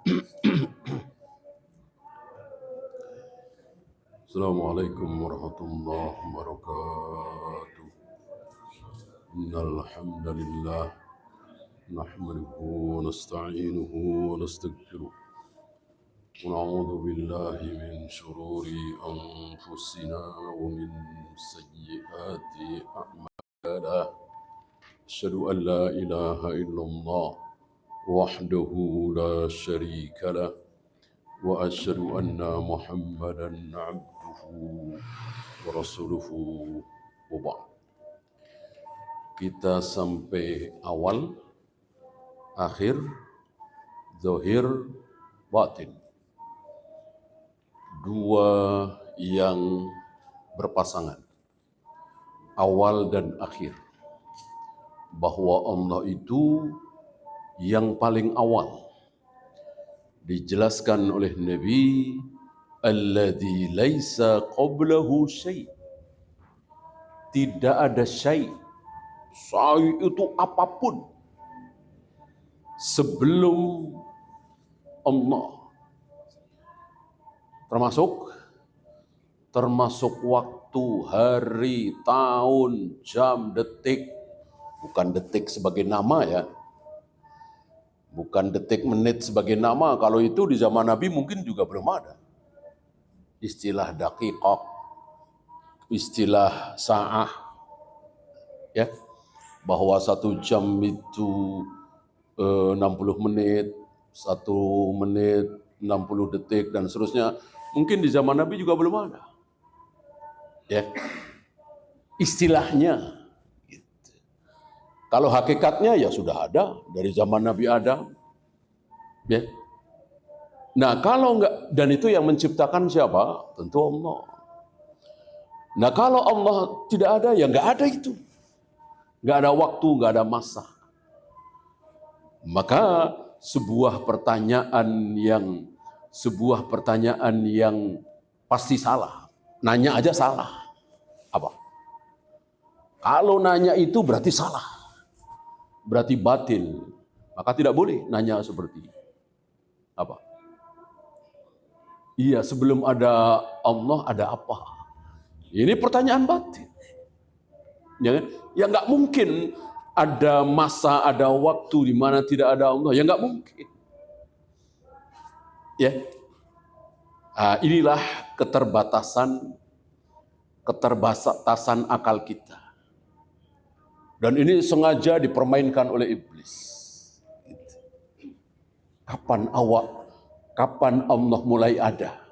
Assalamualaikum warahmatullahi wabarakatuh. Innal hamdalillah nahmaduhu wa nasta'inuhu wa nastaghfiruh. Wa na'udzu billahi min shururi anfusina wa min sayyiati a'malina. Asyhadu an la ilaha illallah wahdahu la syarika lah wa asyhadu anna Muhammadan 'abduhu wa rasuluhu wa ba'd. Kita sampai awal, akhir, zahir, batin. Dua yang berpasangan, awal dan akhir. Bahwa Allah itu yang paling awal. Dijelaskan oleh Nabi, alladzi laisa qablahu syai'. Tidak ada syai'. Syai' itu apapun sebelum Allah. Termasuk waktu, hari, tahun, jam, detik. Bukan detik sebagai nama ya. Bukan detik, menit sebagai nama. Kalau itu di zaman Nabi mungkin juga belum ada. Istilah daqiqah, istilah sa'ah. Ya. Bahwa 1 jam itu 60 menit, 1 menit 60 detik dan seterusnya. Mungkin di zaman Nabi juga belum ada. Ya. Istilahnya. Kalau hakikatnya ya sudah ada dari zaman Nabi Adam. Ya. Nah, kalau enggak, dan itu yang menciptakan siapa? Tentu Allah. Nah, kalau Allah tidak ada, ya enggak ada itu. Enggak ada waktu, enggak ada masa. Maka sebuah pertanyaan yang pasti salah. Nanya aja salah. Apa? Kalau nanya itu berarti salah. Berarti batil. Maka tidak boleh nanya seperti apa? Iya, sebelum ada Allah ada apa? Ini pertanyaan batil. Ya kan? Ya nggak mungkin ada masa, ada waktu di mana tidak ada Allah. Ya nggak mungkin. Ya. Inilah keterbatasan akal kita. Dan ini sengaja dipermainkan oleh iblis. Kapan Allah mulai ada?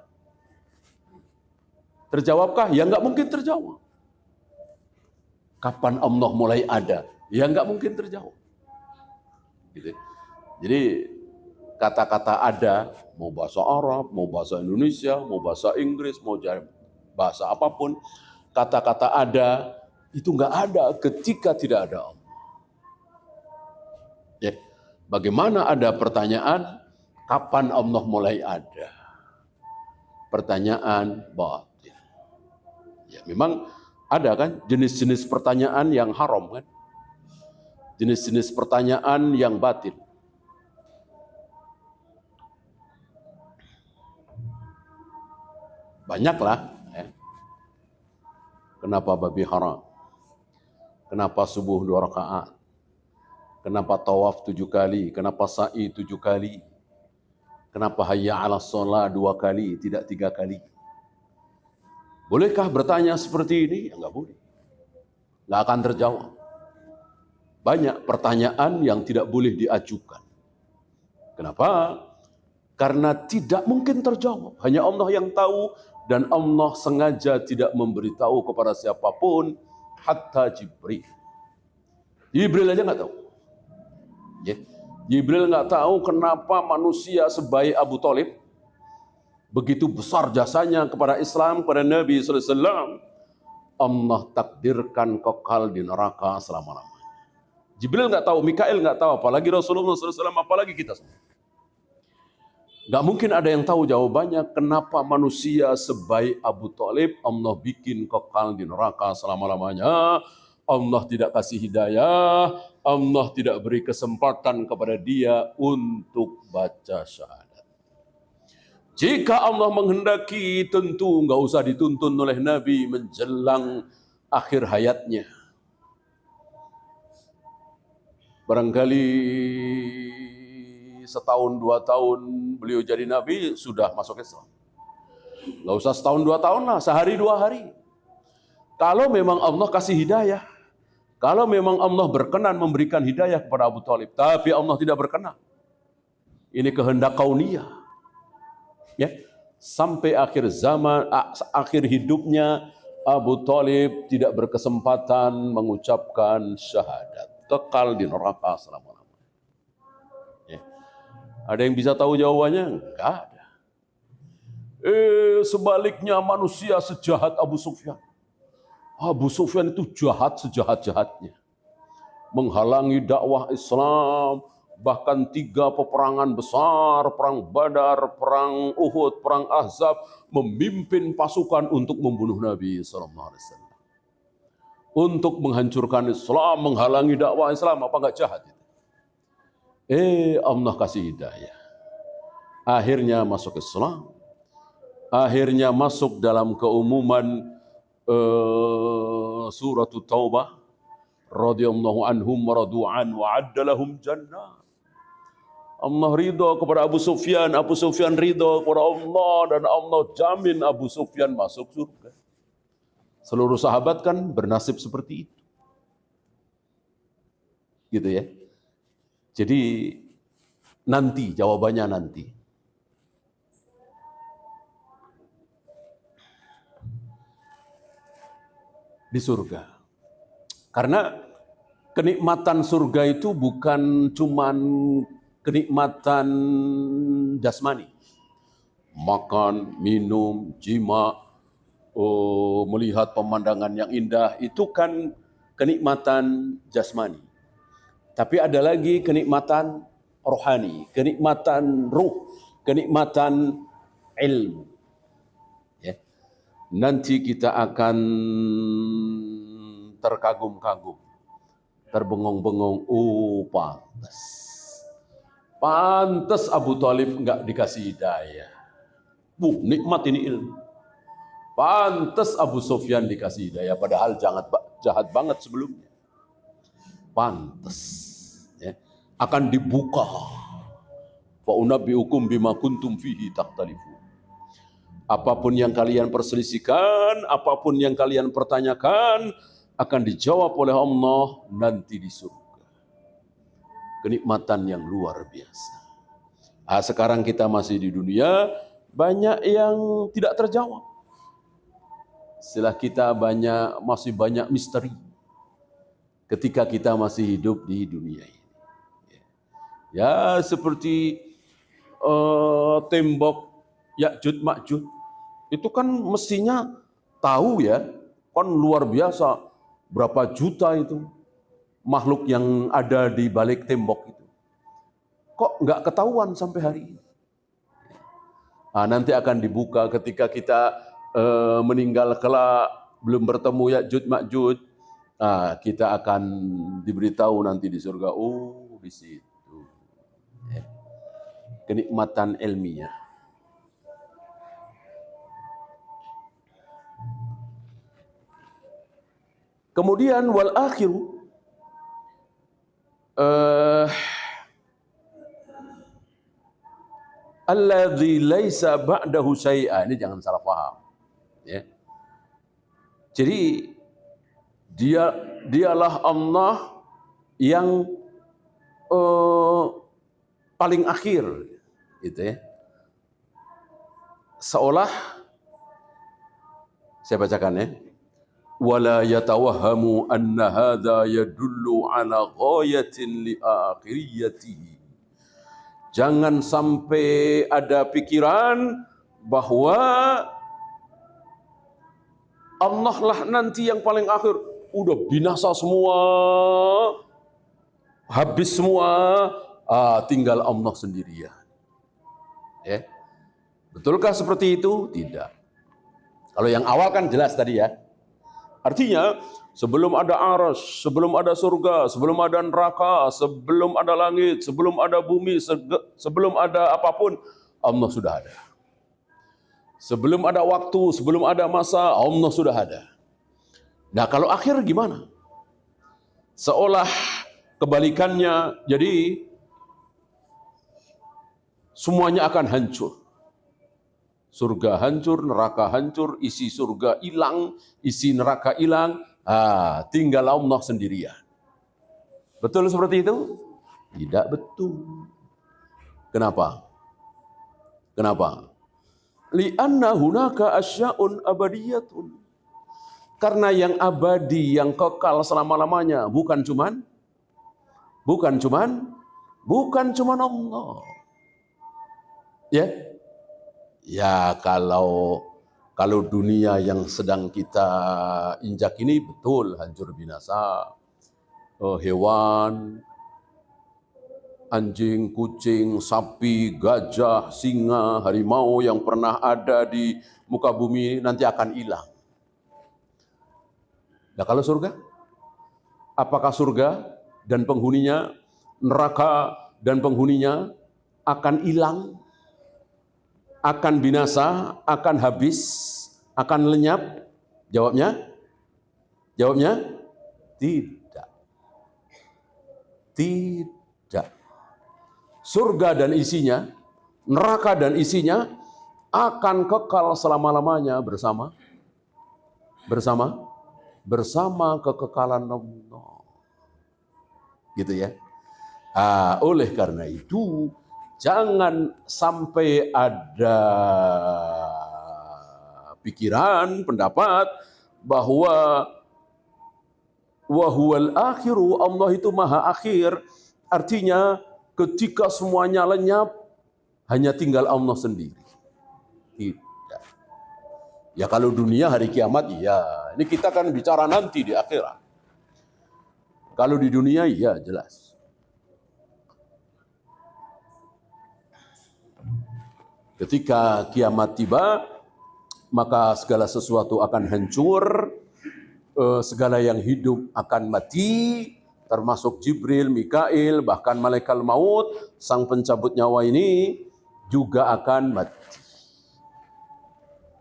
Terjawabkah? Ya nggak mungkin terjawab. Kapan Allah mulai ada? Ya nggak mungkin terjawab. Gitu. Jadi kata-kata ada, mau bahasa Arab, mau bahasa Indonesia, mau bahasa Inggris, mau bahasa apapun, kata-kata ada itu nggak ada ketika tidak ada Allah. Ya. Bagaimana ada pertanyaan, kapan Allah mulai ada? Pertanyaan batin. Ya, memang ada kan jenis-jenis pertanyaan yang haram kan? Jenis-jenis pertanyaan yang batin. Banyaklah. Ya. Kenapa babi haram? Kenapa subuh 2 rakaat? Kenapa tawaf 7 kali? Kenapa sa'i 7 kali? Kenapa hayya 'ala shalah 2 kali, tidak 3 kali? Bolehkah bertanya seperti ini? Ya, enggak boleh. Enggak akan terjawab. Banyak pertanyaan yang tidak boleh diajukan. Kenapa? Karena tidak mungkin terjawab. Hanya Allah yang tahu dan Allah sengaja tidak memberitahu kepada siapapun, hatta Jibril. Jibril aja nggak tahu. Ya. Jibril nggak tahu kenapa manusia sebaik Abu Thalib, begitu besar jasanya kepada Islam, kepada Nabi SAW, Allah takdirkan kekal di neraka selama-lamanya. Jibril nggak tahu, Mikail nggak tahu, apalagi Rasulullah SAW, apalagi kita semua. Nggak mungkin ada yang tahu jawabannya kenapa manusia sebaik Abu Thalib Allah bikin kekal di neraka selama-lamanya. Allah tidak kasih hidayah, Allah tidak beri kesempatan kepada dia untuk baca syahadat. Jika Allah menghendaki, tentu nggak usah dituntun oleh Nabi menjelang akhir hayatnya. Barangkali setahun 2 tahun beliau jadi Nabi sudah masuk Islam. Nggak usah setahun 2 tahun lah, sehari 2 hari. Kalau memang Allah kasih hidayah, kalau memang Allah berkenan memberikan hidayah kepada Abu Thalib, tapi Allah tidak berkenan. Ini kehendak kauniyah. Ya, sampai akhir zaman, akhir hidupnya Abu Thalib tidak berkesempatan mengucapkan syahadat, kekal di neraka selama-lamanya. Ya. Ada yang bisa tahu jawabannya? Enggak ada. Sebaliknya manusia sejahat Abu Sufyan. Abu Sufyan itu jahat sejahat-jahatnya, menghalangi dakwah Islam. Bahkan 3 peperangan besar, perang Badar, perang Uhud, perang Ahzab, memimpin pasukan untuk membunuh Nabi SAW. Untuk menghancurkan Islam, menghalangi dakwah Islam, apa enggak jahat itu? Allah kasih hidayah. Akhirnya masuk Islam. Akhirnya masuk dalam keumuman surah Taubah. Radhiyallahu anhum wa radu'an wa adda lahum jannah. Allah ridho kepada Abu Sufyan ridho kepada Allah, dan Allah jamin Abu Sufyan masuk surga. Seluruh sahabat kan bernasib seperti itu. Gitu ya. Jadi nanti, jawabannya nanti. Di surga. Karena kenikmatan surga itu bukan cuman kenikmatan jasmani, makan, minum, jima, melihat pemandangan yang indah, itu kan kenikmatan jasmani. Tapi ada lagi kenikmatan rohani, kenikmatan ruh, kenikmatan ilmu. Ya. Nanti kita akan terkagum-kagum, terbengong-bengong, pantas Abu Thalib enggak dikasih hidayah. Nikmat ini ilmu. Pantas Abu Sufyan dikasih hidayah, padahal jahat banget sebelumnya. Pantas. Ya. Akan dibuka. Fa unabbiukum bima kuntum fihi takhtalifun. Apapun yang kalian perselisihkan, apapun yang kalian pertanyakan, akan dijawab oleh Allah nanti di surga. Kenikmatan yang luar biasa. Sekarang kita masih di dunia, banyak yang tidak terjawab. Setelah kita masih banyak misteri ketika kita masih hidup di dunia ini. Ya, seperti tembok Ya'juj Ma'juj. Itu kan mestinya tahu ya, kan luar biasa. Berapa juta itu makhluk yang ada di balik tembok itu. Kok nggak ketahuan sampai hari ini? Nanti akan dibuka ketika kita meninggal kelak, belum bertemu Ya'juj Ma'juj. Kita akan diberitahu nanti di surga. Di situ. Ya. Kenikmatan ilmiah. Kemudian wal akhiru alladzi laisa ba'dahu syai'a. Ini jangan salah paham. Ya. Jadi dialah Allah yang paling akhir, gitu ya. Seolah, saya bacakan ya. Wala yatawahhamu anna hadza yadullu ala ghayatin li akhiriyatihi. Jangan sampai ada pikiran bahwa Allah lah nanti yang paling akhir. Udah binasa semua, habis semua, tinggal Allah sendirian. Ya. Betulkah seperti itu? Tidak. Kalau yang awal kan jelas tadi ya. Artinya sebelum ada arsy, sebelum ada surga, sebelum ada neraka, sebelum ada langit, sebelum ada bumi, sebelum ada apapun, Allah sudah ada. Sebelum ada waktu, sebelum ada masa, Allah sudah ada. Nah, kalau akhir gimana? Seolah kebalikannya, jadi semuanya akan hancur. Surga hancur, neraka hancur, isi surga hilang, isi neraka hilang, tinggal Allah sendirian. Betul seperti itu? Tidak betul. Kenapa? Kenapa? Li'anna hunaka asya'un abadiyatun. Karena yang abadi, yang kekal selama-lamanya bukan cuman Allah. Ya. Ya, kalau dunia yang sedang kita injak ini betul hancur binasa. Hewan, anjing, kucing, sapi, gajah, singa, harimau yang pernah ada di muka bumi nanti akan hilang. Nah, kalau surga? Apakah surga dan penghuninya, neraka dan penghuninya akan hilang? Akan binasa, akan habis, akan lenyap? Jawabnya tidak. Tidak. Surga dan isinya, neraka dan isinya akan kekal selama-lamanya bersama kekekalan Allah. Gitu ya. Oleh karena itu, jangan sampai ada pikiran, pendapat bahwa wahuwal akhiru, Allah itu maha akhir. Artinya ketika semuanya lenyap, hanya tinggal Allah sendiri. Tidak. Ya kalau dunia hari kiamat, iya. Ini kita kan bicara nanti di akhirat. Kalau di dunia, iya jelas. Ketika kiamat tiba, maka segala sesuatu akan hancur, segala yang hidup akan mati, termasuk Jibril, Mikail, bahkan malaikat maut, sang pencabut nyawa ini juga akan mati.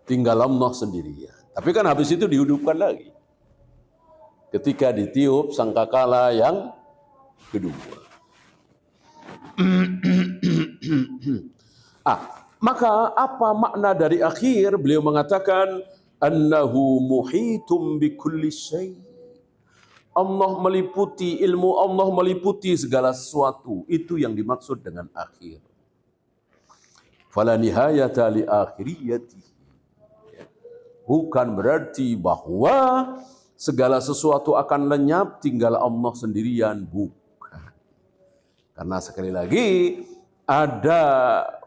Tinggal Allah sendirian. Tapi kan habis itu dihidupkan lagi. Ketika ditiup sangkakala yang kedua. Maka apa makna dari akhir? Beliau mengatakan annahu muhitum bikulli syai'. Allah meliputi, ilmu Allah meliputi segala sesuatu. Itu yang dimaksud dengan akhir. Fala nihayata li akhiriyati. Bukan berarti bahwa segala sesuatu akan lenyap, tinggal Allah sendirian. Bukan. Karena sekali lagi, ada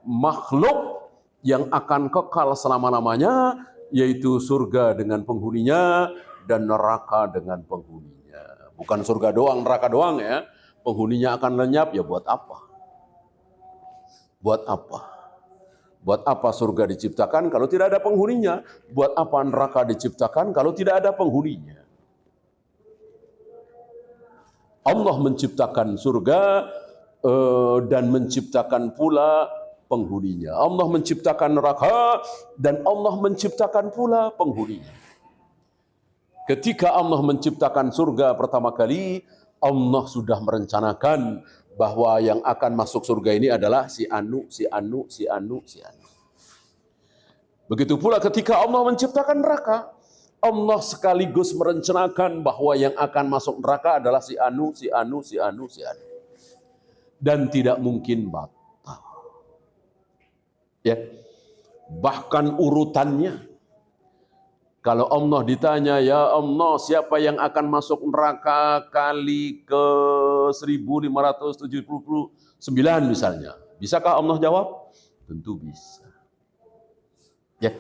makhluk yang akan kekal selama-lamanya, yaitu surga dengan penghuninya dan neraka dengan penghuninya. Bukan surga doang, neraka doang ya. Penghuninya akan lenyap, ya buat apa? Buat apa? Buat apa surga diciptakan kalau tidak ada penghuninya? Buat apa neraka diciptakan kalau tidak ada penghuninya? Allah menciptakan surga dan menciptakan pula penghuninya. Allah menciptakan neraka dan Allah menciptakan pula penghuninya. Ketika Allah menciptakan surga pertama kali, Allah sudah merencanakan bahwa yang akan masuk surga ini adalah si anu, si anu, si anu, si anu. Begitu pula ketika Allah menciptakan neraka, Allah sekaligus merencanakan bahwa yang akan masuk neraka adalah si anu, si anu, si anu, si anu. Dan tidak mungkin batal. Ya. Bahkan urutannya, kalau Allah ditanya, ya Allah, siapa yang akan masuk neraka kali ke 1579 misalnya. Bisakah Allah jawab? Tentu bisa. Ya.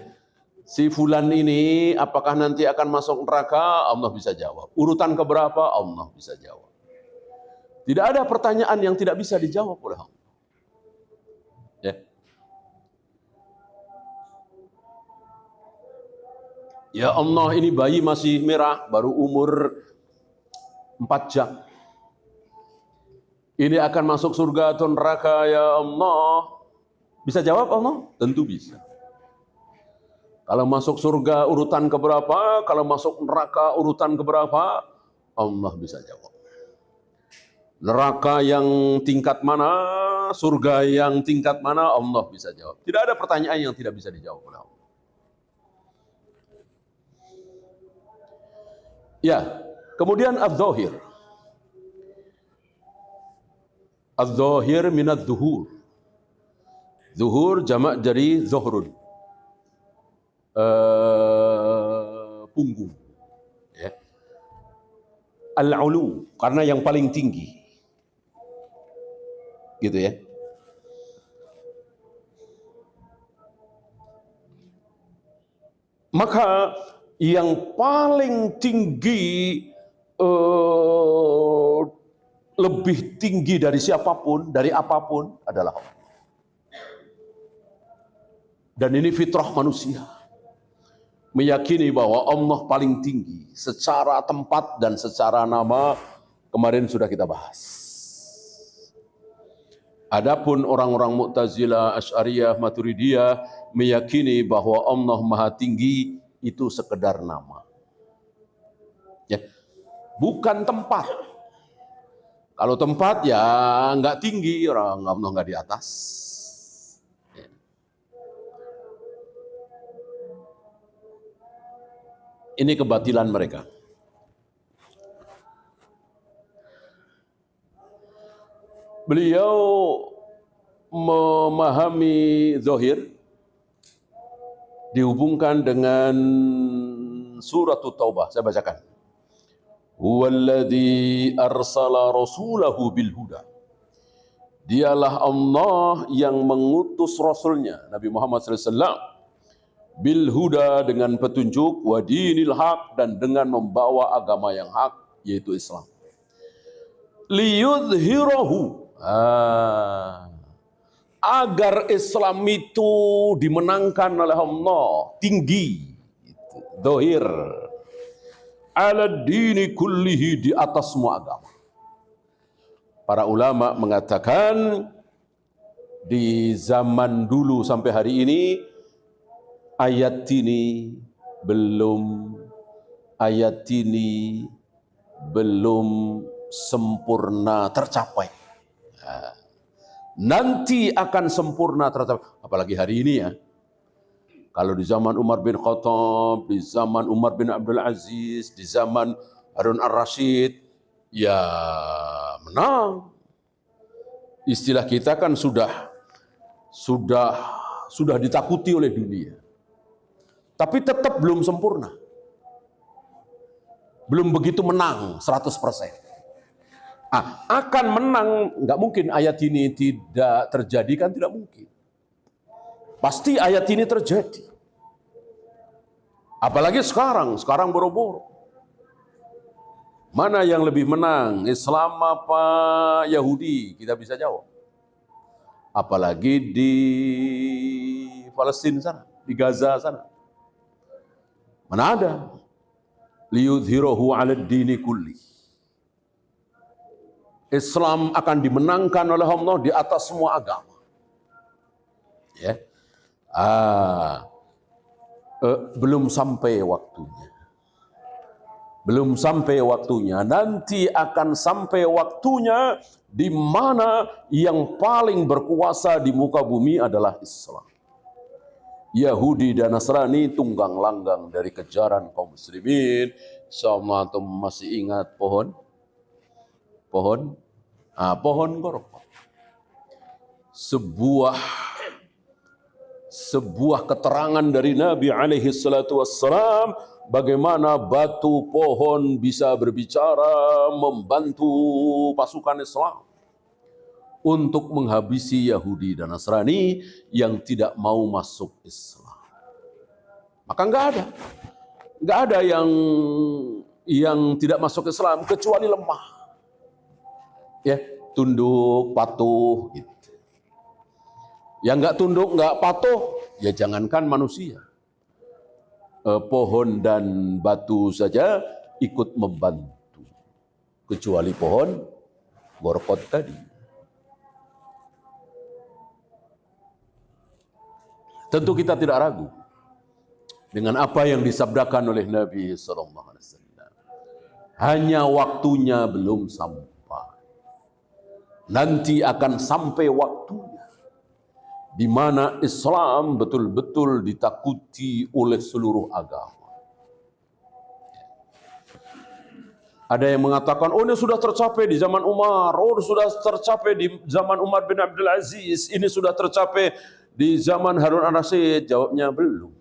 Si fulan ini apakah nanti akan masuk neraka? Allah bisa jawab. Urutan keberapa? Allah bisa jawab. Tidak ada pertanyaan yang tidak bisa dijawab oleh Allah. Ya. Ya Allah, ini bayi masih merah, baru umur 4 jam. Ini akan masuk surga atau neraka, ya Allah. Bisa jawab Allah? Tentu bisa. Kalau masuk surga urutan keberapa, kalau masuk neraka urutan keberapa, Allah bisa jawab. Neraka yang tingkat mana, surga yang tingkat mana, Allah bisa jawab. Tidak ada pertanyaan yang tidak bisa dijawab oleh Allah. Ya, kemudian az-zahir. Az-zahir minadz zuhur. Zuhur jamak dari zuhrun. Punggung. Ya. Al-ulu, karena yang paling tinggi. Gitu ya. Maka yang paling tinggi, lebih tinggi dari siapapun, dari apapun adalah Allah. Dan ini fitrah manusia. Meyakini bahwa Allah paling tinggi secara tempat dan secara nama, kemarin sudah kita bahas. Adapun orang-orang Mu'tazilah, Asy'ariyah, Maturidiyah meyakini bahwa Allah Maha Tinggi itu sekedar nama. Ya, bukan tempat. Kalau tempat ya nggak tinggi, orang Allah nggak di atas. Ya. Ini kebatilan mereka. Beliau memahami zahir dihubungkan dengan surat Taubah. Saya bacakan. Huwallazi arsala rasulahu bil huda. Dialah Allah yang mengutus rasulnya Nabi Muhammad SAW bil huda, dengan petunjuk, wa dinil haq, dan dengan membawa agama yang hak, yaitu Islam. Liyudhhirahu, agar Islam itu dimenangkan oleh Allah, tinggi, zahir, ala dini kullihi, di atas semua agama. Para ulama mengatakan di zaman dulu sampai hari ini ayat ini belum sempurna tercapai. Nanti akan sempurna tercapai. Apalagi hari ini ya. Kalau di zaman Umar bin Khattab, di zaman Umar bin Abdul Aziz, di zaman Harun ar-Rasyid, ya menang. Istilah kita kan sudah ditakuti oleh dunia. Tapi tetap belum sempurna. Belum begitu menang 100%. Akan menang, nggak mungkin ayat ini tidak terjadi, kan tidak mungkin. Pasti ayat ini terjadi. Apalagi sekarang boro-boro. Mana yang lebih menang, Islam apa Yahudi? Kita bisa jawab. Apalagi di Palestina sana, di Gaza sana. Mana ada? Liyudhhirahu 'alad dini kulli. Islam akan dimenangkan oleh Allah di atas semua agama. Ya. Belum sampai waktunya. Belum sampai waktunya. Nanti akan sampai waktunya di mana yang paling berkuasa di muka bumi adalah Islam. Yahudi dan Nasrani tunggang langgang dari kejaran kaum muslimin. Sama antum masih ingat pohon Gorkot. Sebuah keterangan dari Nabi alaihi salatu wassalam bagaimana batu pohon bisa berbicara, membantu pasukan Islam untuk menghabisi Yahudi dan Nasrani yang tidak mau masuk Islam. Maka nggak ada yang tidak masuk Islam kecuali lemah. Ya, tunduk, patuh, gitu. Yang nggak tunduk, nggak patuh, ya jangankan manusia. Pohon dan batu saja ikut membantu. Kecuali pohon Gorkot tadi. Tentu kita tidak ragu dengan apa yang disabdakan oleh Nabi sallallahu alaihi wasallam. Hanya waktunya belum sampai. Nanti akan sampai waktunya di mana Islam betul-betul ditakuti oleh seluruh agama. Ada yang mengatakan, oh ini sudah tercapai di zaman Umar, oh sudah tercapai di zaman Umar bin Abdul Aziz, ini sudah tercapai di zaman Harun al-Rasyid. Jawabnya belum.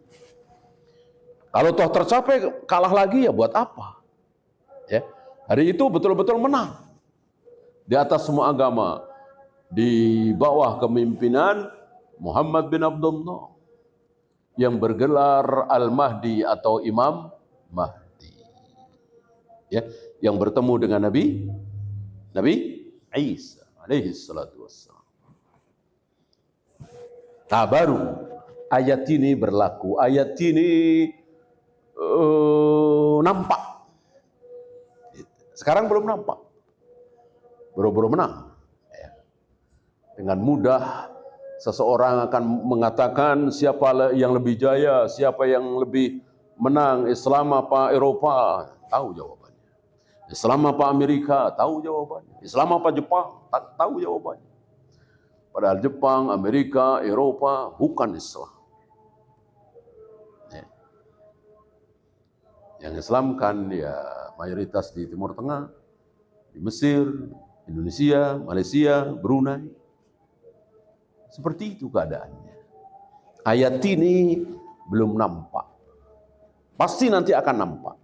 Kalau toh tercapai, kalah lagi ya buat apa? Ya, hari itu betul-betul menang di atas semua agama, di bawah kepemimpinan Muhammad bin Abdullah yang bergelar Al-Mahdi atau Imam Mahdi. Ya, yang bertemu dengan Nabi Isa alaihi salatu wassalam. Nah, baru ayat ini berlaku, ayat ini nampak. Sekarang belum nampak. Buru-buru menang. Dengan mudah seseorang akan mengatakan siapa yang lebih jaya, siapa yang lebih menang, Islam apa Eropa? Tahu jawabannya. Islam apa Amerika? Tahu jawabannya. Islam apa Jepang? Tahu jawabannya. Padahal Jepang, Amerika, Eropa bukan Islam. Yang Islam kan ya mayoritas di Timur Tengah, di Mesir, Indonesia, Malaysia, Brunei. Seperti itu keadaannya. Ayat ini belum nampak. Pasti nanti akan nampak.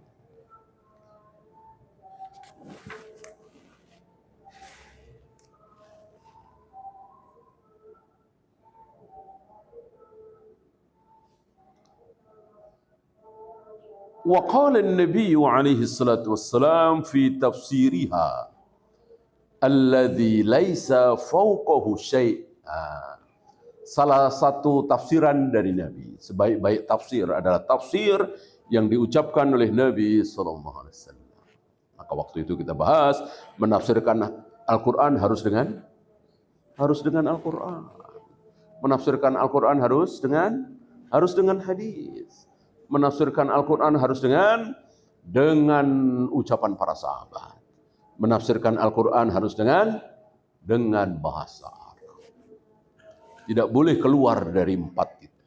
Wa qala an-nabiy alaihi salatu wassalam fi tafsiriha alladhi laisa fawqahu syai'. Salah satu tafsiran dari Nabi, sebaik-baik tafsir adalah tafsir yang diucapkan oleh Nabi sallallahu alaihi wasallam. Maka waktu itu kita bahas menafsirkan Al-Qur'an harus dengan Al-Qur'an. Menafsirkan Al-Qur'an harus dengan hadis. Menafsirkan Al-Qur'an harus dengan ucapan para sahabat. Menafsirkan Al-Qur'an harus dengan bahasa. Tidak boleh keluar dari empat itu.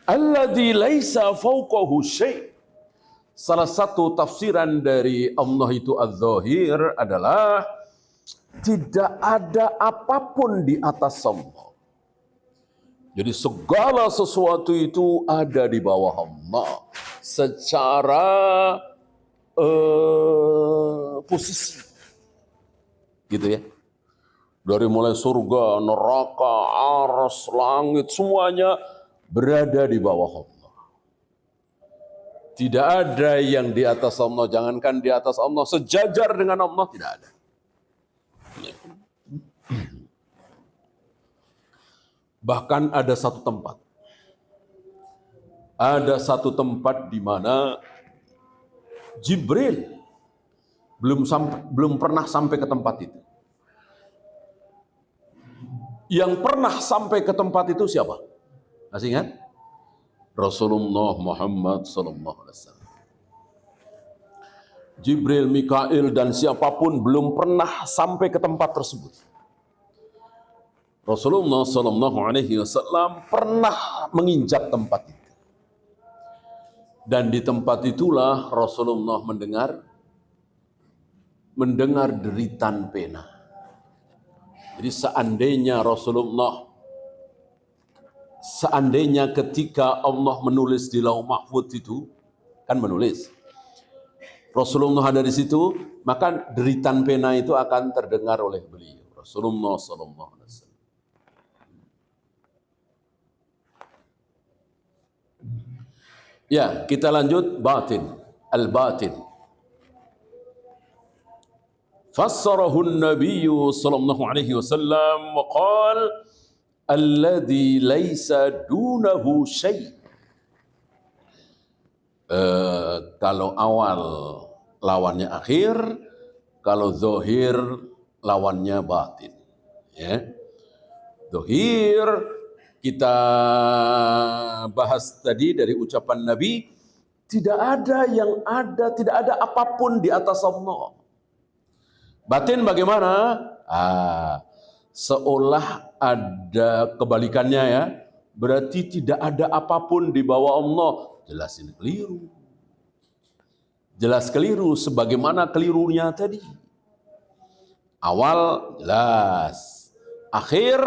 Alladzi laisa fawqahu syai'. Salah satu tafsiran dari Allah itu az-zahir adalah tidak ada apapun di atas Allah. Jadi segala sesuatu itu ada di bawah Allah secara posisi, gitu ya. Dari mulai surga, neraka, aras, langit, semuanya berada di bawah Allah. Tidak ada yang di atas Allah, jangankan di atas Allah, sejajar dengan Allah tidak ada. Bahkan ada satu tempat di mana Jibril belum pernah sampai ke tempat itu. Yang pernah sampai ke tempat itu siapa? Masih ingat? Rasulullah Muhammad sallallahu alaihi wasallam. Jibril, Mikail dan siapapun belum pernah sampai ke tempat tersebut. Rasulullah sallallahu alaihi wasallam pernah menginjak tempat itu. Dan di tempat itulah Rasulullah mendengar deritan pena. Jadi seandainya ketika Allah menulis di Lauh Mahfuz itu, kan menulis, Rasulullah ada di situ, maka deritan pena itu akan terdengar oleh beliau, Rasulullah sallallahu alaihi wasallam. Ya, kita lanjut batin, al-batin. Fassarahu an-nabiy sallallahu alaihi wasallam wa qala alladhi laysa dunahu syai'. Kalau awal lawannya akhir, kalau zahir lawannya batin. Ya. Zahir kita bahas tadi dari ucapan Nabi, tidak ada apapun di atas Allah. Batin bagaimana? Seolah ada kebalikannya ya. Berarti tidak ada apapun di bawah Allah. Jelas ini keliru. Jelas keliru sebagaimana kelirunya tadi. Awal jelas. Akhir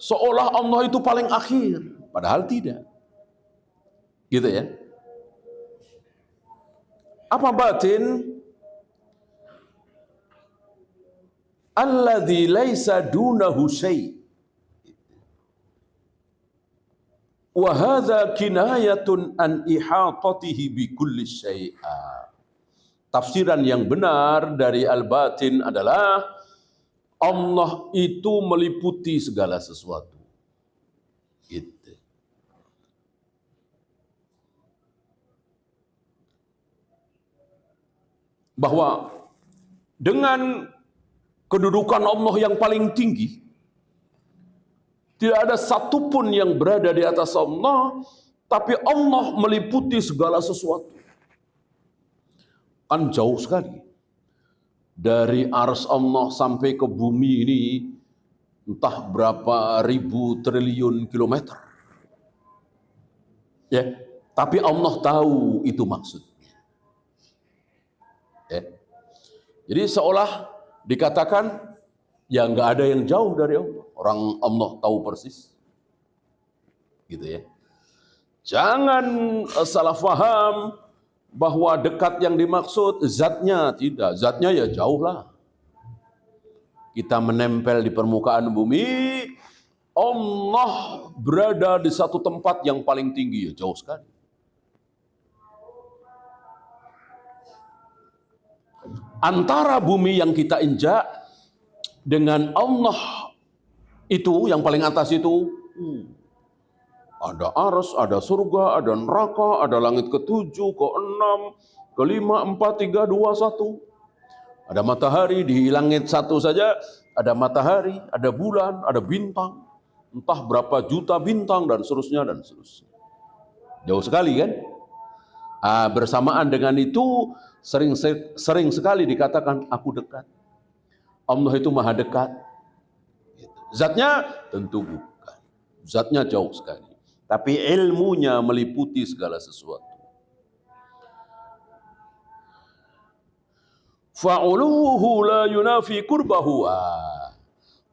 seolah Allah itu paling akhir. Padahal tidak. Gitu ya. Apa batin? Alladzi laisa dunahu syai'. Wa hadza kinayatun an ihatatihi bi kulli syai'a. Tafsiran yang benar dari al-batin adalah Allah itu meliputi segala sesuatu. Gitu. Bahwa dengan kedudukan Allah yang paling tinggi, tidak ada satupun yang berada di atas Allah, tapi Allah meliputi segala sesuatu. Kan jauh sekali. Dari ars Allah sampai ke bumi ini, entah berapa ribu triliun kilometer. Ya, tapi Allah tahu itu maksudnya. Ya. Jadi seolah dikatakan, ya nggak ada yang jauh dari Allah. Orang Allah tahu persis. Gitu ya. Jangan salah faham bahwa dekat yang dimaksud zatnya, tidak. Zatnya ya jauh lah. Kita menempel di permukaan bumi, Allah berada di satu tempat yang paling tinggi, ya jauh sekali. Antara bumi yang kita injak dengan Allah itu, yang paling atas itu, ada ars, ada surga, ada neraka, ada langit ketujuh, keenam, kelima, 4, 3, 2, 1. Ada matahari, di langit satu saja ada matahari, ada bulan, ada bintang. Entah berapa juta bintang dan seterusnya dan seterusnya. Jauh sekali kan? Bersamaan dengan itu sering sekali dikatakan aku dekat. Allah itu maha dekat. Zatnya tentu bukan. Zatnya jauh sekali. Tapi ilmunya meliputi segala sesuatu. Fa'uluhu la yunafi kurbahu.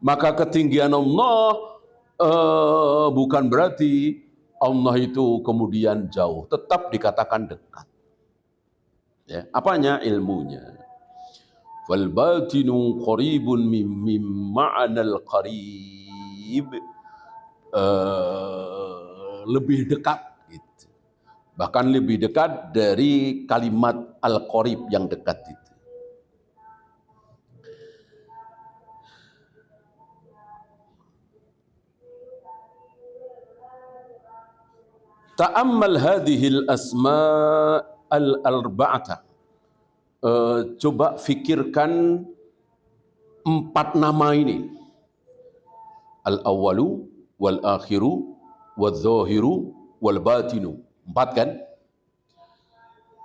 Maka ketinggian Allah bukan berarti Allah itu kemudian jauh. Tetap dikatakan dekat. Ya, apanya? Ilmunya. Fal batinu qaribun mim ma'anal qarib. Lebih dekat gitu. Bahkan lebih dekat dari kalimat al-qarib yang dekat itu. Ta'ammal hadhil asma' al-arba'ata. Coba fikirkan 4 nama ini. Al-awwalu, wal-akhiru, wal-zahiru, wal-batinu. 4 kan?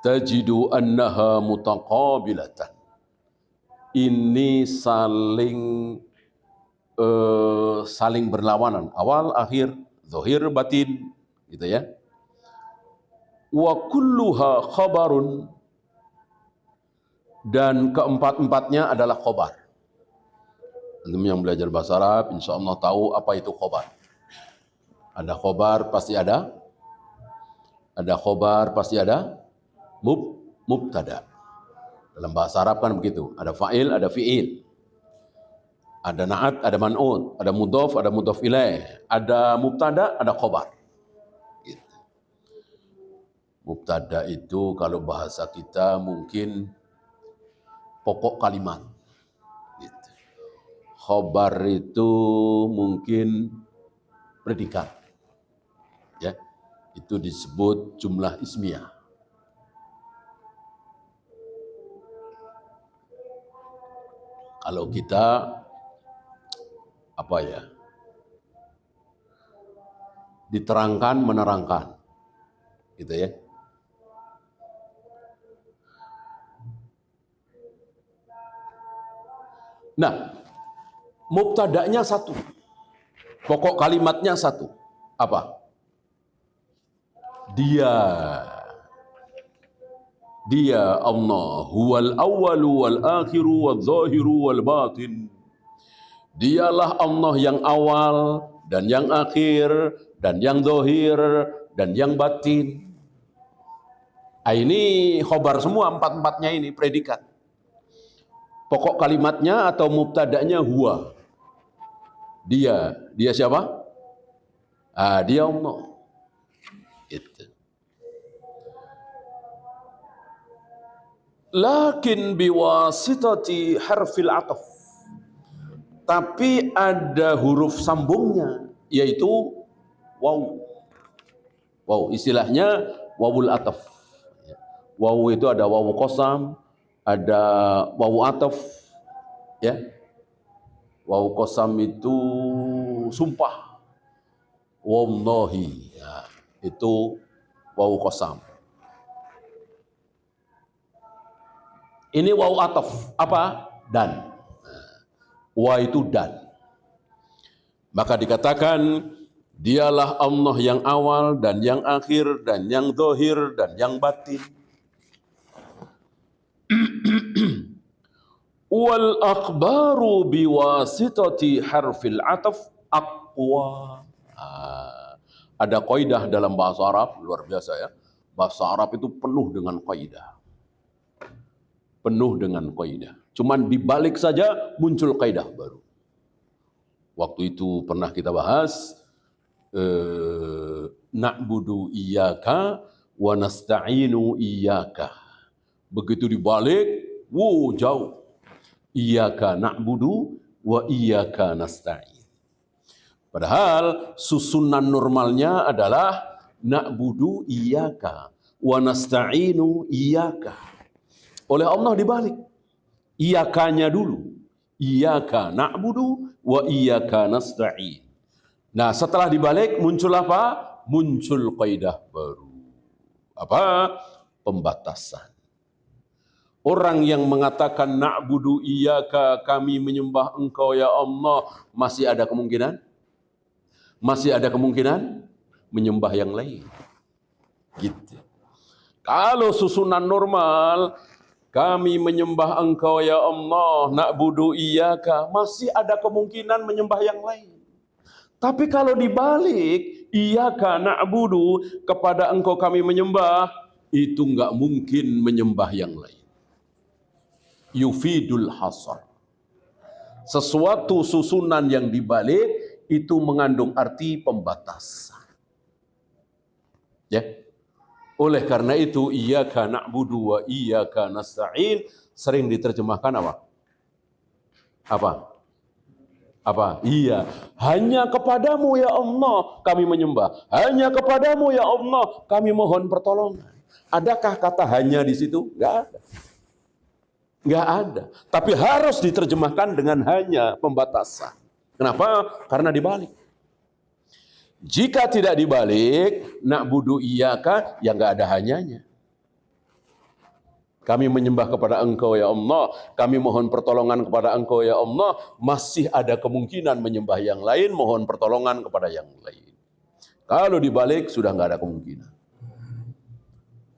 Tajidu annaha mutaqabilatan. Ini saling berlawanan. Awal, akhir, zahir, batin. Gitu ya. Wa kulluha khabarun. Dan keempat-empatnya adalah khobar. Antum yang belajar bahasa Arab, insya Allah tahu apa itu khobar. Ada khobar, pasti ada. Ada khobar, pasti ada. Mubtada. Dalam bahasa Arab kan begitu. Ada fa'il, ada fi'il. Ada na'at, ada man'ud. Ada mudhof, ada mudhof ilaih. Ada mubtada, ada khobar. Gitu. Mubtada itu kalau bahasa kita mungkin pokok kalimat. Gitu. Khobar itu mungkin predikat. Ya, itu disebut jumlah ismiyah. Kalau kita apa ya? Diterangkan, menerangkan. Gitu ya. Nah, mubtada'nya satu. Pokok kalimatnya satu. Apa? Dia Allah, huwal awwalu wal akhiru wal zahiru wal batin. Dialah Allah yang awal dan yang akhir dan yang zahir dan yang batin. Ini khobar semua, empat-empatnya ini predikat. Pokok kalimatnya atau mubtada'nya huwa. Dia siapa? Dia Allah. Itu. Lakin biwasitati harfil ataf. Tapi ada huruf sambungnya, yaitu waw. Waw, istilahnya wawul ataf. Waw itu ada waw qasam, ada waw ataf, ya. Waw qasam itu sumpah. Wallahi, ya, itu waw qasam. Ini waw ataf, apa? Dan. Wa itu dan. Maka dikatakan dialah Allah yang awal dan yang akhir dan yang zahir dan yang batin. Wal akhbaru biwasitati harfil ataf aqwa. Ada kaidah dalam bahasa Arab, luar biasa ya. Bahasa Arab itu penuh dengan kaidah. Penuh dengan kaidah. Cuman dibalik saja muncul kaidah baru. Waktu itu pernah kita bahas na'budu iyyaka wa nasta'inu iyyaka. Begitu dibalik, jauh. Iyyaka na'budu wa iyyaka nasta'in. Padahal susunan normalnya adalah na'budu iyyaka wa nasta'inu iyyaka. Oleh Allah dibalik. Iyakanya dulu. Iyaka na'budu wa iyaka nasta'in. Nah, setelah dibalik muncul apa? Muncul kaidah baru. Apa? Pembatasan. Orang yang mengatakan na'budu iyaka, kami menyembah engkau ya Allah, masih ada kemungkinan? Masih ada kemungkinan menyembah yang lain. Gitu. Kalau susunan normal, kami menyembah engkau ya Allah, na'budu iyyaka, masih ada kemungkinan menyembah yang lain. Tapi kalau dibalik, iyyaka na'budu, kepada engkau kami menyembah, itu enggak mungkin menyembah yang lain. Yufidul hasar. Sesuatu susunan yang dibalik, itu mengandung arti pembatasan. Ya. Oleh karena itu, iyyaka na'budu wa iyyaka nasta'in sering diterjemahkan apa? Apa? Iya. Hanya kepadamu ya Allah kami menyembah. Hanya kepadamu ya Allah kami mohon pertolongan. Adakah kata hanya di situ? Enggak ada. Enggak ada. Tapi harus diterjemahkan dengan hanya, pembatasan. Kenapa? Karena dibalik. Jika tidak dibalik, na'budu iyyaka, ya enggak ada hanyanya. Kami menyembah kepada engkau ya Allah, kami mohon pertolongan kepada engkau ya Allah, masih ada kemungkinan menyembah yang lain, mohon pertolongan kepada yang lain. Kalau dibalik, sudah enggak ada kemungkinan.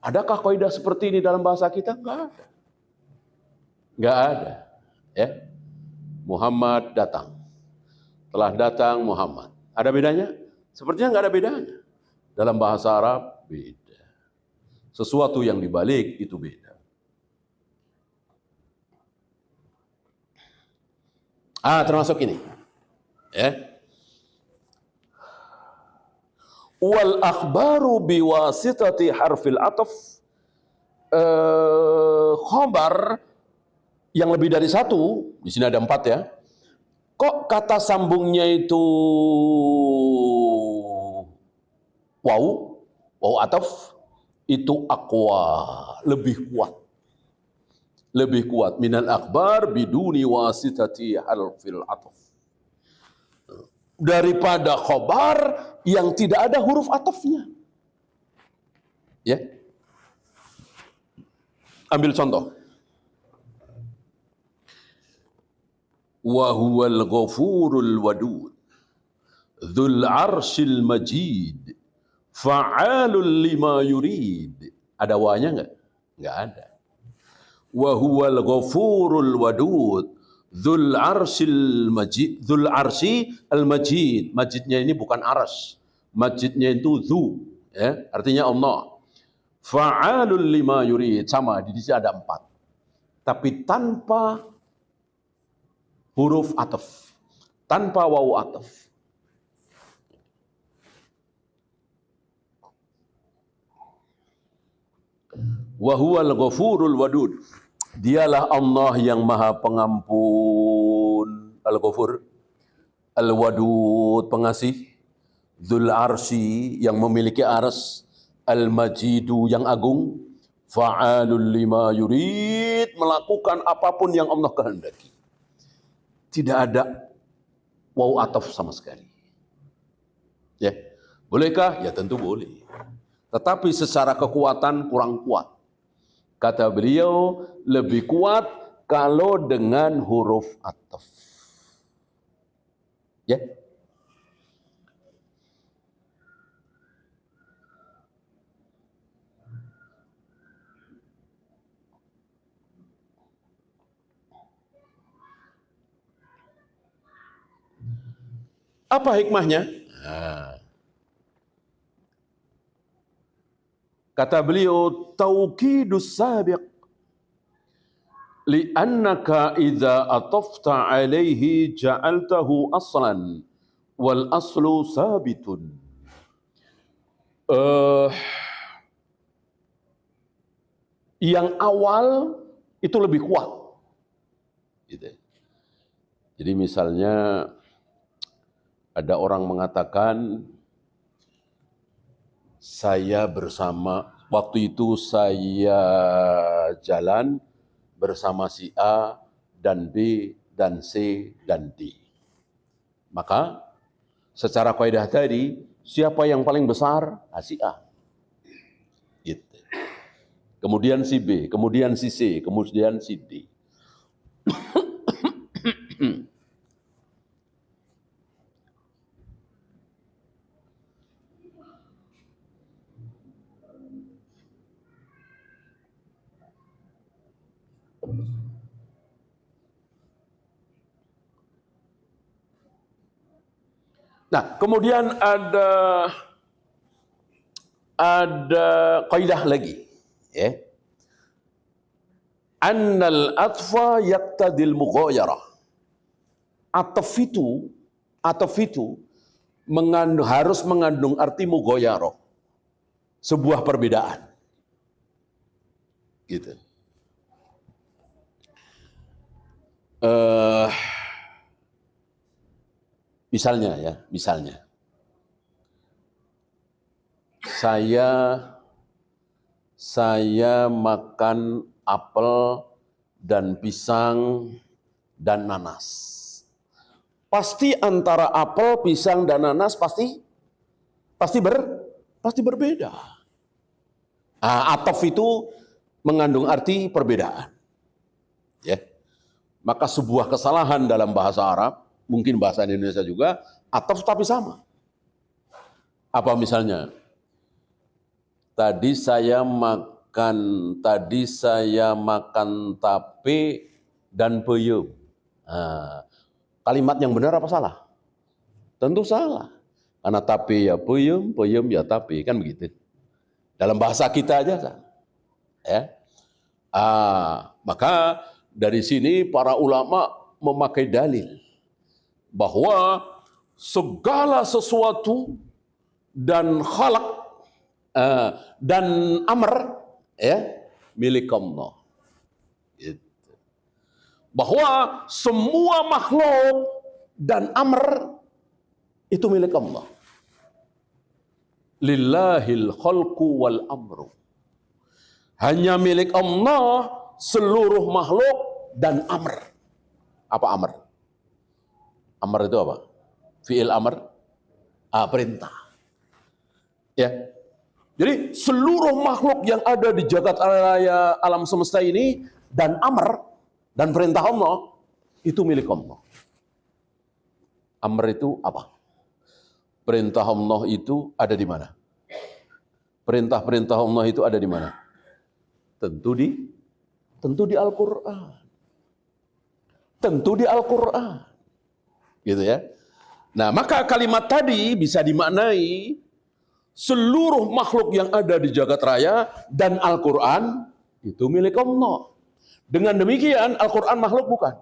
Adakah kaidah seperti ini dalam bahasa kita? Enggak ada. Enggak ada. Ya. Muhammad datang. Telah datang Muhammad. Ada bedanya? Sepertinya nggak ada bedanya. Dalam bahasa Arab, beda. Sesuatu yang dibalik itu beda. Termasuk ini. Ya. Wal akhbaru biwasitati harfil ataf. Khobar yang lebih dari satu, di sini ada 4 ya. Kok kata sambungnya itu waw ataf, itu aqwa, lebih kuat. lebih kuat minal akhbar biduni wasitati harfil ataf, daripada khobar yang tidak ada huruf atafnya. Ya. Ambil contoh. Wa huwal ghafurul wadud dzul arsyil majid fa'alul lima yurid. Ada wanya enggak? Enggak ada. Wa huwal ghafurul wadud dzul arsyil majid, dzul arsy al majid. Majidnya ini bukan arsy. Majidnya itu dzu, ya, artinya Allah. Fa'alul lima yurid, sama di sini ada 4. Tapi tanpa huruf ataf, tanpa wawu ataf. Wa huwal ghafurul wadud. Dialah Allah yang Maha Pengampun, Al-Ghafur, Al-Wadud, pengasih, Dzul Arsy, yang memiliki arsy, Al-Majidu, yang agung, Fa'alul lima yurid, melakukan apapun yang Allah kehendaki. Tidak ada wawu ataf sama sekali. Ya, bolehkah? Ya tentu boleh. Tetapi secara kekuatan kurang kuat. Kata beliau, lebih kuat kalau dengan huruf ataf. Ya. Apa hikmahnya? Kata beliau, taukidus sabiq li'annaka idza atafta alaihi ja'altahu aslan wal aslu sabitun. Yang awal itu lebih kuat. Gitu. Jadi misalnya ada orang mengatakan, saya bersama, waktu itu saya jalan bersama si A dan B dan C dan D. Maka secara kaidah tadi, siapa yang paling besar? Si A. Gitu. Kemudian si B, kemudian si C, kemudian si D. Nah, kemudian ada kaidah lagi, ya. Annal atfa yaqtadil mughayarah. Ataf itu harus mengandung arti mughayarah, sebuah perbedaan. Gitu. Misalnya saya makan apel dan pisang dan nanas. Pasti antara apel, pisang dan nanas pasti berbeda. Ataf itu mengandung arti perbedaan. Ya. Maka sebuah kesalahan dalam bahasa Arab, mungkin bahasa Indonesia juga, ataf tapi sama. Apa misalnya? Tadi saya makan tape dan peyem. Kalimat yang benar apa salah? Tentu salah. Karena tape ya peyem, peyem ya tape, kan begitu. Dalam bahasa kita aja. Ya. Maka dari sini para ulama memakai dalil bahwa segala sesuatu dan khalaq dan amr, ya, milik Allah. Gitu. Bahwa semua makhluk dan amr itu milik Allah. Lillahil khalqu wal amru. Hanya milik Allah seluruh makhluk, dan amr. Apa amr? Amr itu apa? Fi'il amr? Perintah. Ya. Jadi seluruh makhluk yang ada di jagat raya alam semesta ini dan amr dan perintah Allah itu milik Allah. Amr itu apa? Perintah Allah itu ada di mana? Perintah-perintah Allah itu ada di mana? Tentu di Al-Qur'an. Tentu di Al-Qur'an. Gitu ya. Nah, maka kalimat tadi bisa dimaknai seluruh makhluk yang ada di jagat raya dan Al-Qur'an itu milik Allah. Dengan demikian Al-Qur'an makhluk bukan?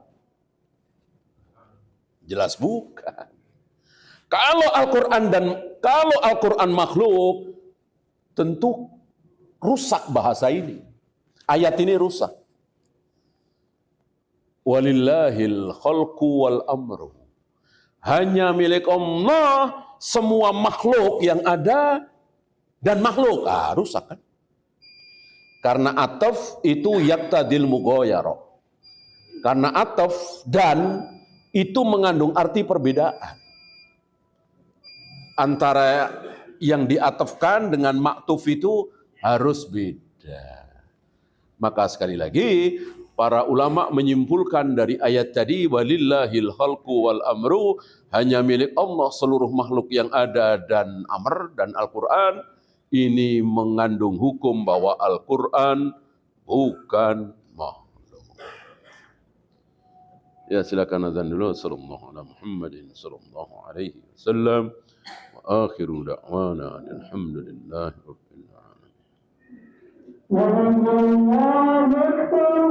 Jelas bukan. Kalau Al-Qur'an makhluk, tentu rusak bahasa ini. Ayat ini rusak. Walillahil khalqu wal amru. Hanya milik Allah semua makhluk yang ada dan makhluk. Rusak kan? Karena ataf itu yaktadil mughayara. Karena ataf dan itu mengandung arti perbedaan. Antara yang diatafkan dengan maktuf itu harus beda. Maka sekali lagi, para ulama menyimpulkan dari ayat tadi, walillahil khalqu wal amru, hanya milik Allah seluruh makhluk yang ada dan amr dan Al-Quran, ini mengandung hukum bahwa Al-Quran bukan makhluk. Ya, silakan azan dulu. Sallallahu ala Muhammadin sallallahu alaihi wasallam. Wa akhiru da'wana alhamdulillahi rabbil alamin. الله أكبر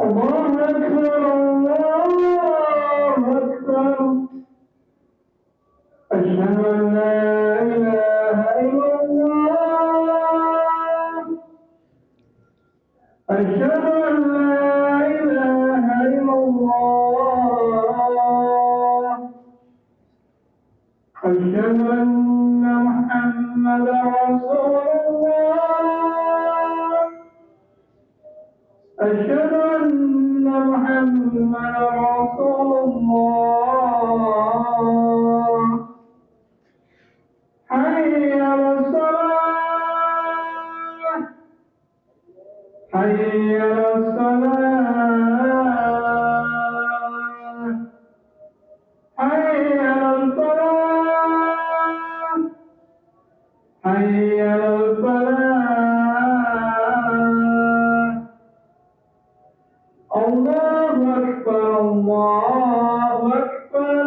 الله أكبر الله أكبر أشهد أن لا إله إلا الله أشهد أن لا إله إلا الله أشهد أن محمدا رسول الله أشهد أن محمدا رسول الله حي على الصلاة حي على الصلاة حي على الفلاح حي على الفلاح الله أكبر الله أكبر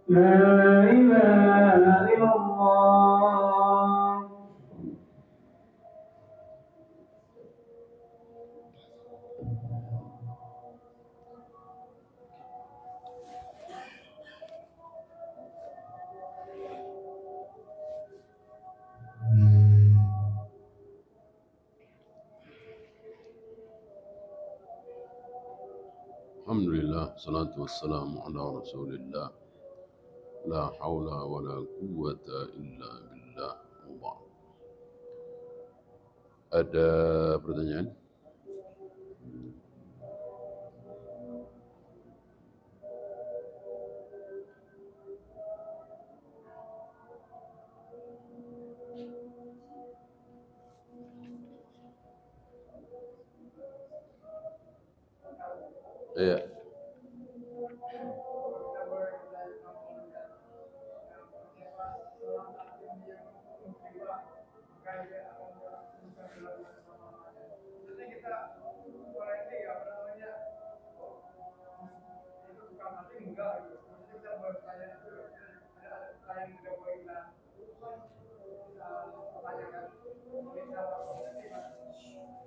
لا إله إلا الله Alhamdulillah, salatu wassalamu ala rasulillah. La hawla wa la quwwata illa billah. Allah. Ada pertanyaan? Iya.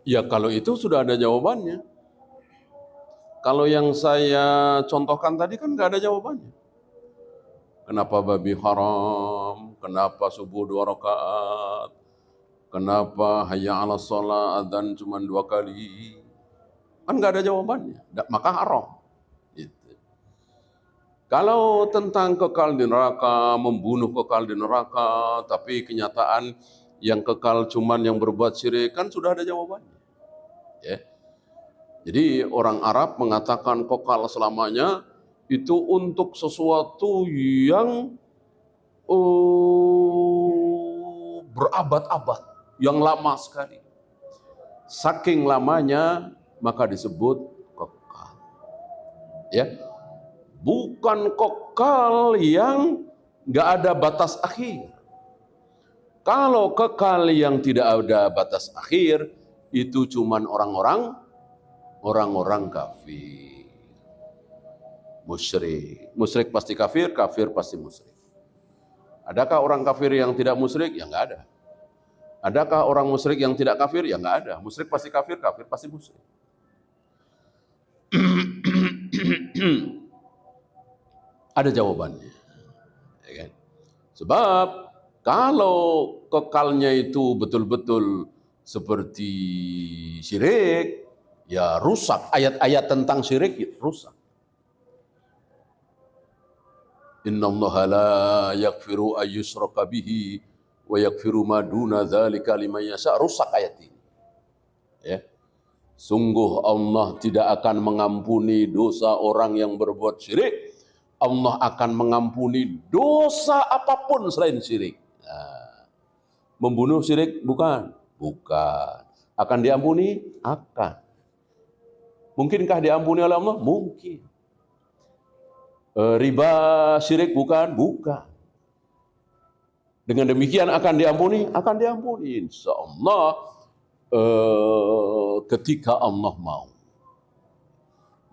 Ya kalau itu sudah ada jawabannya. Kalau yang saya contohkan tadi kan nggak ada jawabannya. Kenapa babi haram? Kenapa subuh 2 rakaat? Kenapa hayya 'ala shalah adzan cuma 2 kali? Kan nggak ada jawabannya. Maka haram. Gitu. Kalau tentang kekal di neraka, membunuh kekal di neraka, tapi kenyataan yang kekal cuman yang berbuat syirik, kan sudah ada jawabannya. Ya. Jadi orang Arab mengatakan kekal selamanya itu untuk sesuatu yang berabad-abad, yang lama sekali. Saking lamanya maka disebut kekal. Ya, bukan kekal yang nggak ada batas akhir. Kalau kekal yang tidak ada batas akhir itu cuman orang-orang kafir, musyrik. Musyrik pasti kafir, kafir pasti musyrik. Adakah orang kafir yang tidak musyrik? Ya nggak ada. Adakah orang musyrik yang tidak kafir? Ya nggak ada. Musyrik pasti kafir, kafir pasti musyrik. Ada jawabannya. Ya kan? Sebab kalau kekalnya itu betul-betul seperti syirik, ya rusak. Ayat-ayat tentang syirik ya rusak. Innallaha la yaghfiru ayyushraka bihi wa yaghfiru ma duna dzalika liman yasha. Rusak ayat ini. Ya. Sungguh Allah tidak akan mengampuni dosa orang yang berbuat syirik. Allah akan mengampuni dosa apapun selain syirik. Nah, membunuh syirik bukan? Bukan. Akan diampuni? Akan. Mungkinkah diampuni oleh Allah? Mungkin. Riba syirik bukan? Bukan. Dengan demikian akan diampuni? Akan diampuni. Insya Allah ketika Allah mau.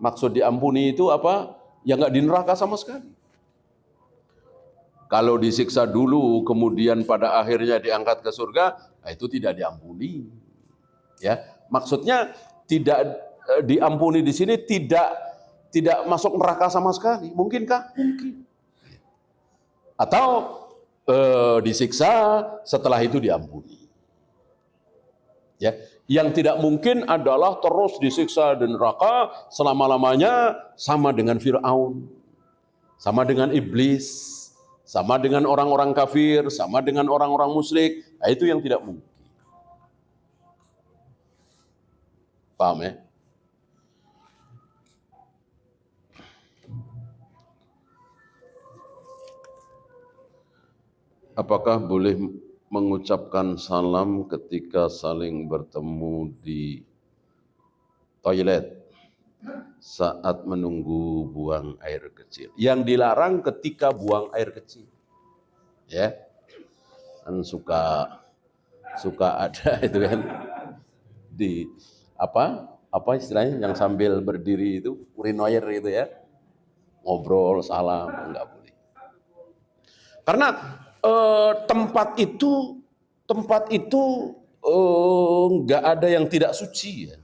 Maksud diampuni itu apa? Ya nggak di neraka sama sekali. Kalau disiksa dulu, kemudian pada akhirnya diangkat ke surga, nah itu tidak diampuni. Ya, maksudnya tidak diampuni di sini tidak masuk neraka sama sekali. Mungkinkah? Mungkin. Atau disiksa setelah itu diampuni. Ya, yang tidak mungkin adalah terus disiksa di neraka selama-lamanya, sama dengan Fir'aun, sama dengan iblis, sama dengan orang-orang kafir, sama dengan orang-orang musyrik. Nah, itu yang tidak mungkin. Paham ya? Apakah boleh mengucapkan salam ketika saling bertemu di toilet saat menunggu buang air kecil? Yang dilarang ketika buang air kecil. Ya. Kan suka ada itu kan di apa istilahnya yang sambil berdiri itu urinoir itu ya. Ngobrol, salam, enggak boleh. Karena tempat itu nggak ada yang tidak suci ya,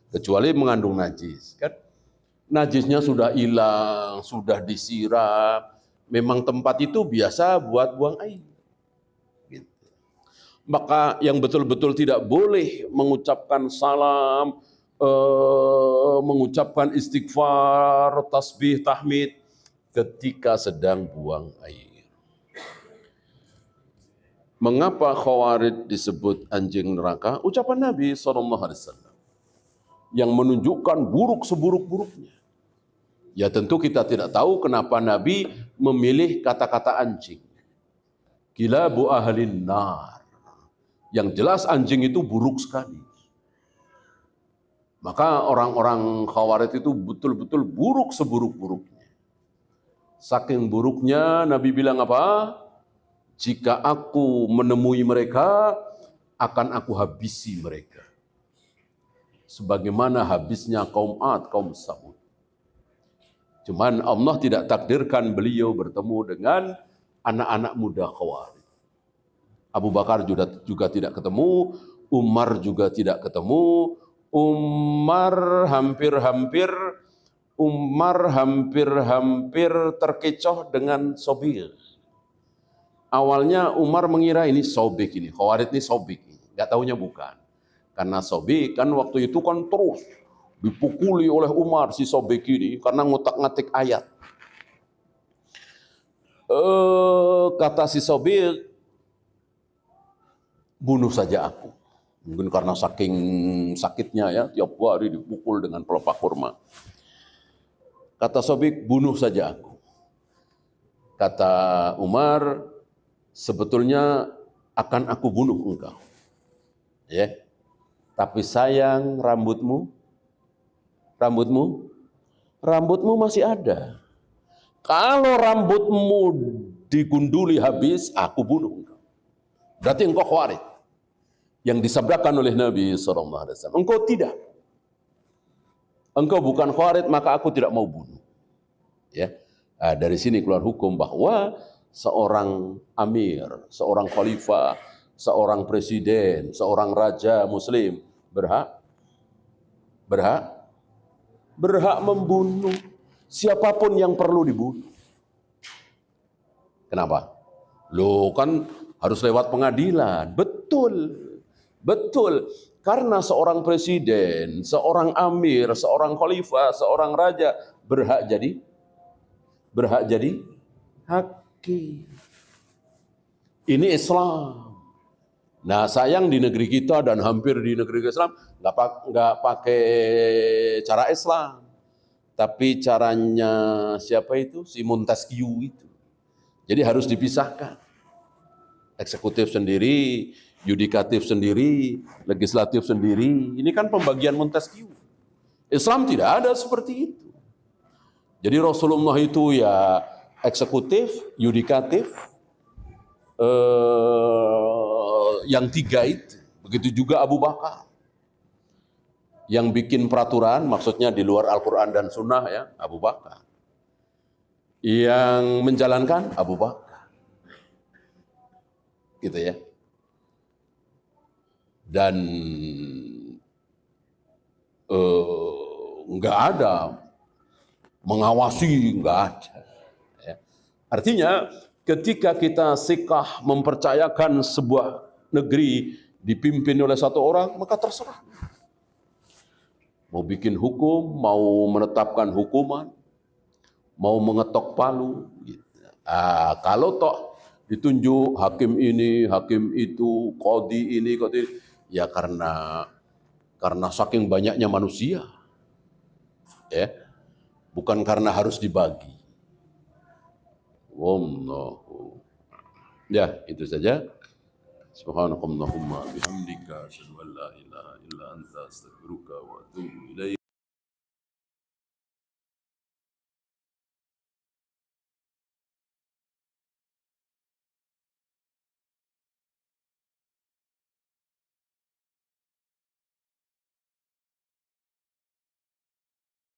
kecuali mengandung najis kan. Najisnya sudah hilang, sudah disiram, memang tempat itu biasa buat buang air gitu. Maka yang betul-betul tidak boleh mengucapkan salam, mengucapkan istighfar, tasbih, tahmid ketika sedang buang air. Mengapa Khawarij disebut anjing neraka? Ucapan Nabi SAW yang menunjukkan buruk seburuk-buruknya. Ya tentu kita tidak tahu kenapa Nabi memilih kata-kata anjing. Kilabu ahlin nar. Yang jelas anjing itu buruk sekali. Maka orang-orang Khawarij itu betul-betul buruk seburuk-buruknya. Saking buruknya Nabi bilang apa? Jika aku menemui mereka, akan aku habisi mereka. Sebagaimana habisnya kaum Ad, kaum Samud. Cuman Allah tidak takdirkan beliau bertemu dengan anak-anak muda Khawarij. Abu Bakar juga tidak ketemu, Umar juga tidak ketemu. Umar hampir terkecoh dengan Sobir. Awalnya Umar mengira ini Sobik ini, Khawarij ini Sobik. Nggak taunya bukan. Karena Sobik kan waktu itu kan terus dipukuli oleh Umar si Sobik ini karena ngotak-ngatik ayat. Kata si Sobik, bunuh saja aku. Mungkin karena saking sakitnya ya, tiap hari dipukul dengan pelepah kurma. Kata Sobik, bunuh saja aku. Kata Umar, sebetulnya akan aku bunuh engkau. Ya. Tapi sayang rambutmu masih ada. Kalau rambutmu digunduli habis, aku bunuh engkau. Berarti engkau khawarij. Yang disabdakan oleh Nabi SAW. Engkau tidak. Engkau bukan khawarij, maka aku tidak mau bunuh. Ya. Nah, dari sini keluar hukum bahwa seorang amir, seorang khalifah, seorang presiden, seorang raja muslim berhak membunuh siapapun yang perlu dibunuh. Kenapa? Loh, kan harus lewat pengadilan. Betul. Karena seorang presiden, seorang amir, seorang khalifah, seorang raja berhak jadi hakim. Ini Islam. Nah, sayang di negeri kita dan hampir di negeri Islam nggak pakai cara Islam, tapi caranya siapa itu? Si Montesquieu itu. Jadi harus dipisahkan. Eksekutif sendiri, yudikatif sendiri, legislatif sendiri. Ini kan pembagian Montesquieu. Islam tidak ada seperti itu. Jadi Rasulullah itu ya eksekutif, yudikatif, yang tiga itu. Begitu juga Abu Bakar. Yang bikin peraturan, maksudnya di luar Al-Quran dan Sunnah ya, Abu Bakar. Yang menjalankan, Abu Bakar. Gitu ya. Dan nggak ada mengawasi, nggak ada. Ya. Artinya ketika kita sikah mempercayakan sebuah negeri dipimpin oleh satu orang, maka terserah. Mau bikin hukum, mau menetapkan hukuman, mau mengetok palu. Gitu. Kalau toh ditunjuk hakim ini, hakim itu, qadhi ini, qadhi, ya karena saking banyaknya manusia. Ya. Bukan karena harus dibagi. Wallahu. Ya, itu saja. Subhanakallahumma bihamdika asyhadu an la ilaha illa anta astaghfiruka wa atubu ilaik.